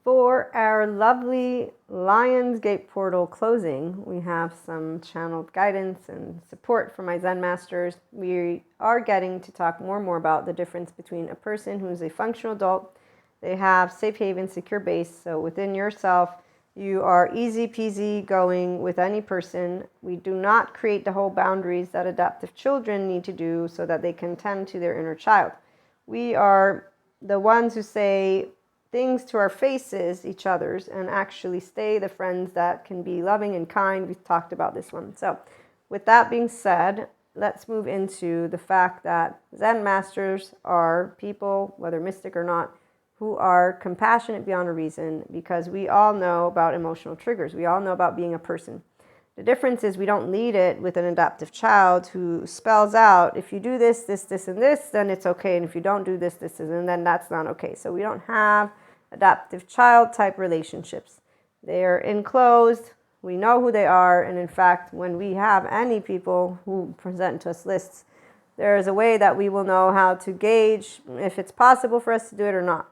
For our lovely Lionsgate portal closing, we have some channeled guidance and support from my Zen masters. We are getting to talk more and more about the difference between a person who's a functional adult. They have safe haven, secure base. So within yourself, you are easy peasy going with any person. We do not create the whole boundaries that adaptive children need to do so that they can tend to their inner child. We are the ones who say things to our faces, each other's, and actually stay the friends that can be loving and kind. We've talked about this one. So with that being said, let's move into the fact that Zen masters are people, whether mystic or not, who are compassionate beyond a reason, because we all know about emotional triggers. We all know about being a person. The difference is we don't lead it with an adaptive child who spells out, if you do this, this, this, and this, then it's okay. And if you don't do this, this, and then that's not okay. So we don't have adaptive child type relationships. They are enclosed. We know who they are. And in fact, when we have any people who present to us lists, there is a way that we will know how to gauge if it's possible for us to do it or not.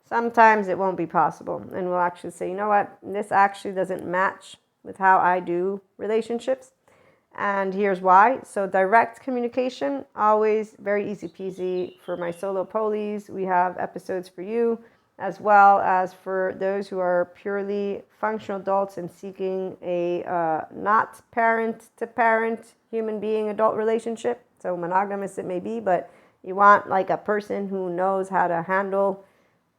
Sometimes it won't be possible. And we'll actually say, you know what, this actually doesn't match with how I do relationships. And here's why. So direct communication, always very easy peasy. For my solo polies, we have episodes for you, as well as for those who are purely functional adults and seeking a not parent to parent human being adult relationship. So monogamous it may be, but you want like a person who knows how to handle,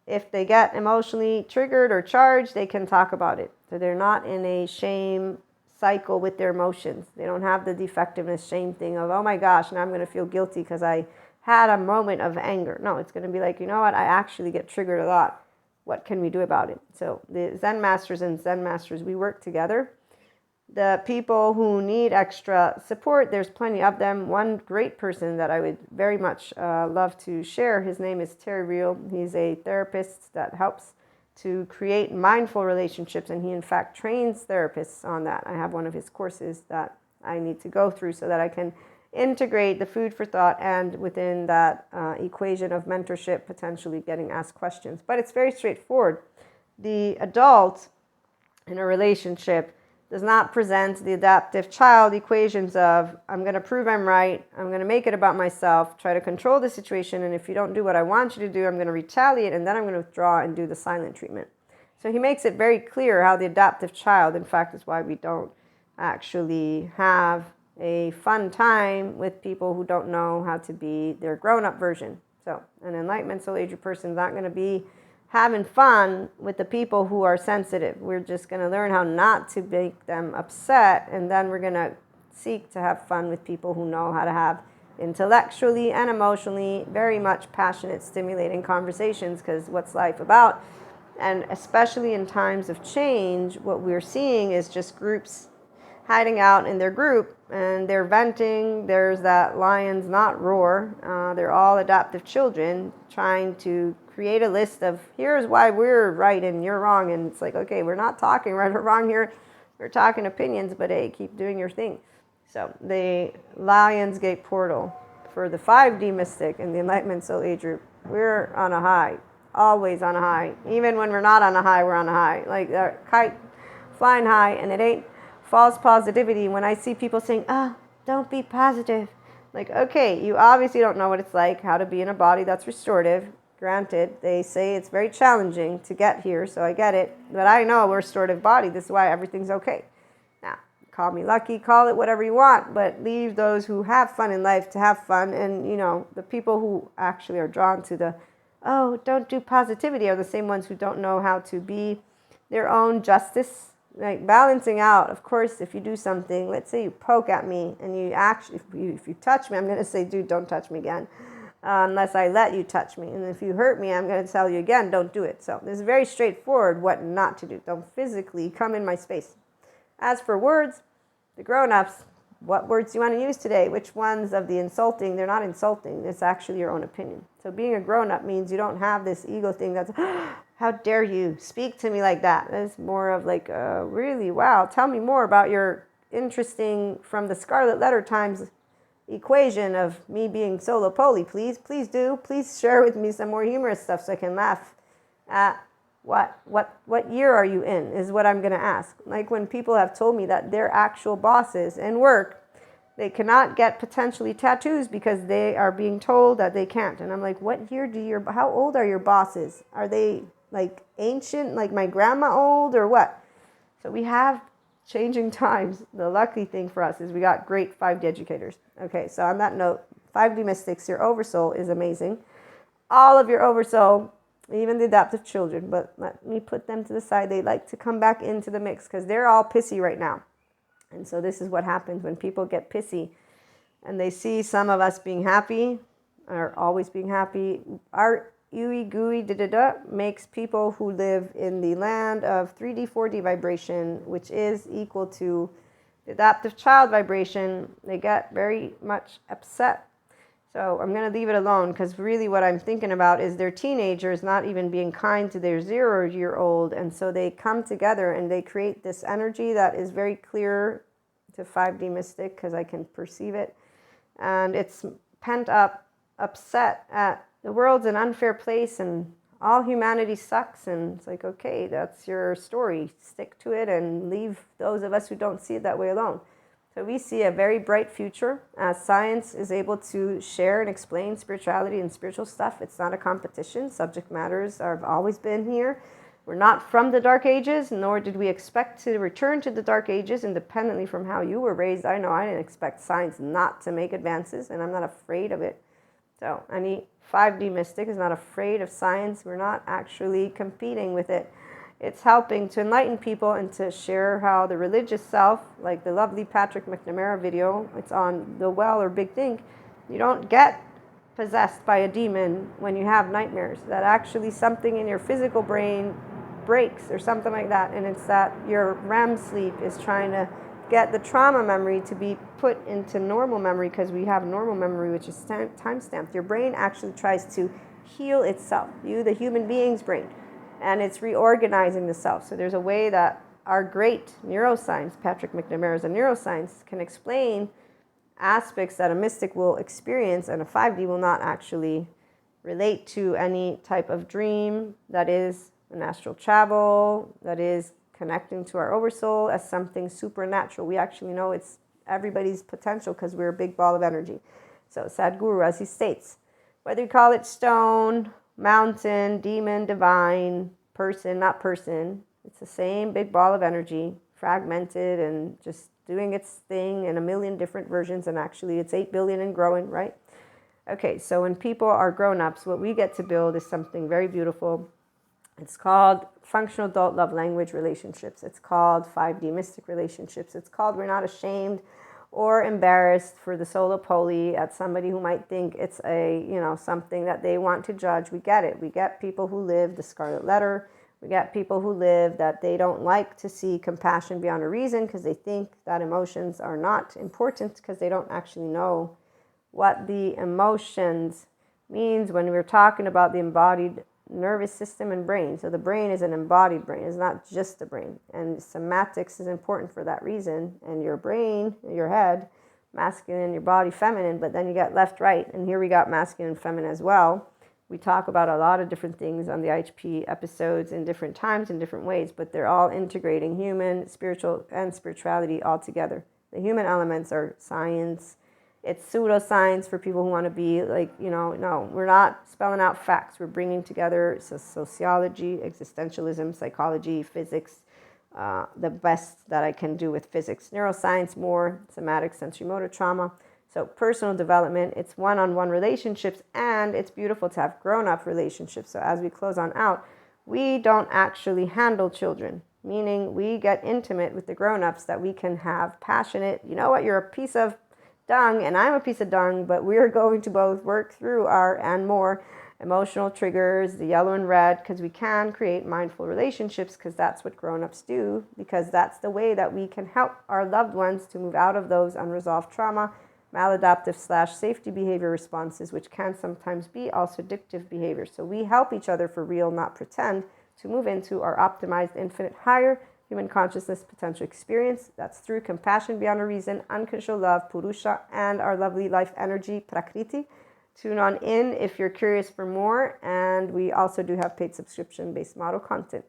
if they get emotionally triggered or charged, they can talk about it. So they're not in a shame cycle with their emotions. They don't have the defectiveness shame thing of, oh my gosh, now I'm going to feel guilty because I had a moment of anger. No, it's going to be like, you know what, I actually get triggered a lot. What can we do about it? So the Zen masters and Zen masters, we work together. The people who need extra support, there's plenty of them. One great person that I would very much love to share, his name is Terry Real. He's a therapist that helps to create mindful relationships, and he in fact trains therapists on that. I have one of his courses that I need to go through so that I can integrate the food for thought and within that equation of mentorship, potentially getting asked questions. But it's very straightforward. The adult in a relationship does not present the adaptive child equations of, I'm going to prove I'm right, I'm going to make it about myself, try to control the situation, and if you don't do what I want you to do, I'm going to retaliate, and then I'm going to withdraw and do the silent treatment. So he makes it very clear how the adaptive child, in fact, is why we don't actually have a fun time with people who don't know how to be their grown-up version. So an enlightenment soul age person is not going to be having fun with the people who are sensitive. We're just going to learn how not to make them upset, and then we're going to seek to have fun with people who know how to have intellectually and emotionally very much passionate, stimulating conversations, because what's life about? And especially in times of change, what we're seeing is just groups hiding out in their group and they're venting. There's that lions not roar. They're all adaptive children trying to create a list of, here's why we're right and you're wrong. And it's like, okay, we're not talking right or wrong here. We're talking opinions, but hey, keep doing your thing. So the Lionsgate portal for the 5D mystic and the Enlightenment Soul Age group, we're on a high, always on a high. Even when we're not on a high, we're on a high. Like a kite flying high, and it ain't false positivity. When I see people saying, don't be positive. Like, okay, you obviously don't know what it's like, how to be in a body that's restorative. Granted, they say it's very challenging to get here, so I get it. But I know a restorative body. This is why everything's okay. Now, call me lucky, call it whatever you want, but leave those who have fun in life to have fun. And, you know, the people who actually are drawn to the, don't do positivity are the same ones who don't know how to be their own justice. Like balancing out, of course, if you do something, let's say you poke at me and you actually, if you touch me, I'm going to say, dude, don't touch me again. Unless I let you touch me. And if you hurt me, I'm going to tell you again, don't do it. So it's very straightforward what not to do. Don't physically come in my space. As for words, the grown-ups, what words do you want to use today? Which ones of the insulting? They're not insulting. It's actually your own opinion. So being a grown-up means you don't have this ego thing that's, how dare you speak to me like that? It's more of like, really, wow, tell me more about your interesting from the Scarlet Letter times equation of me being solo poly, please do. Please share with me some more humorous stuff so I can laugh at what year are you in is what I'm going to ask. Like when people have told me that their actual bosses in work, they cannot get potentially tattoos because they are being told that they can't. And I'm like, what year how old are your bosses? Are they like ancient, like my grandma old or what? So we have changing times. The lucky thing for us is we got great 5D educators. Okay, so on that note, 5D mystics, your oversoul is amazing. All of your oversoul, even the adoptive children, but let me put them to the side. They like to come back into the mix because they're all pissy right now. And so this is what happens when people get pissy and they see some of us being happy or always being happy. Our ooey gooey makes people who live in the land of 3D, 4D vibration, which is equal to the adoptive child vibration, they get very much upset. So I'm going to leave it alone because really what I'm thinking about is their teenagers not even being kind to their 0-year-old. And so they come together and they create this energy that is very clear to 5D mystic because I can perceive it. And it's pent up, upset at the world's an unfair place and all humanity sucks. And it's like, okay, that's your story. Stick to it and leave those of us who don't see it that way alone. So we see a very bright future as science is able to share and explain spirituality and spiritual stuff. It's not a competition. Subject matters have always been here. We're not from the Dark Ages, nor did we expect to return to the Dark Ages independently from how you were raised. I know I didn't expect science not to make advances, and I'm not afraid of it. So any 5D mystic is not afraid of science. We're not actually competing with it. It's helping to enlighten people and to share how the religious self, like the lovely Patrick McNamara video, it's on The Well or Big Think, you don't get possessed by a demon when you have nightmares. That actually something in your physical brain breaks or something like that. And it's that your REM sleep is trying to get the trauma memory to be put into normal memory because we have normal memory, which is time-stamped. Your brain actually tries to heal itself, the human being's brain. And it's reorganizing the self. So there's a way that our great neuroscience, Patrick McNamara's a neuroscience, can explain aspects that a mystic will experience and a 5D will not actually relate to any type of dream that is an astral travel, that is connecting to our oversoul as something supernatural. We actually know it's everybody's potential because we're a big ball of energy. So Sadhguru, as he states, whether you call it stone, mountain, demon, divine, person, not person, it's the same big ball of energy, fragmented and just doing its thing in a million different versions. And actually it's 8 billion and growing, right? Okay, so when people are grown-ups, what we get to build is something very beautiful. It's called functional adult love language relationships. It's called 5D mystic relationships. It's called we're not ashamed or embarrassed for the solo poly at somebody who might think it's something that they want to judge. We get it. We get people who live the scarlet letter. We get people who live that they don't like to see compassion beyond a reason because they think that emotions are not important because they don't actually know what the emotions means when we're talking about the embodied nervous system and brain. So the brain is an embodied brain. It's not just the brain. And somatics is important for that reason. And your brain, your head, masculine, your body, feminine, but then you got left, right. And here we got masculine and feminine as well. We talk about a lot of different things on the IHP episodes in different times, in different ways, but they're all integrating human, spiritual, and spirituality all together. The human elements are science. It's pseudoscience for people who want to be like, no, we're not spelling out facts. We're bringing together sociology, existentialism, psychology, physics, the best that I can do with physics. Neuroscience more, somatic, sensory motor trauma. So personal development, it's one-on-one relationships, and it's beautiful to have grown-up relationships. So as we close on out, we don't actually handle children, meaning we get intimate with the grown-ups that we can have passionate, you know what, you're a piece of dung and I'm a piece of dung, but we're going to both work through our and more emotional triggers, the yellow and red, because we can create mindful relationships because that's what grown-ups do, because that's the way that we can help our loved ones to move out of those unresolved trauma, maladaptive / safety behavior responses, which can sometimes be also addictive behavior. So we help each other for real, not pretend, to move into our optimized, infinite, higher human consciousness potential experience. That's through compassion beyond a reason, unconditional love, Purusha, and our lovely life energy, Prakriti. Tune on in if you're curious for more, and we also do have paid subscription-based model content.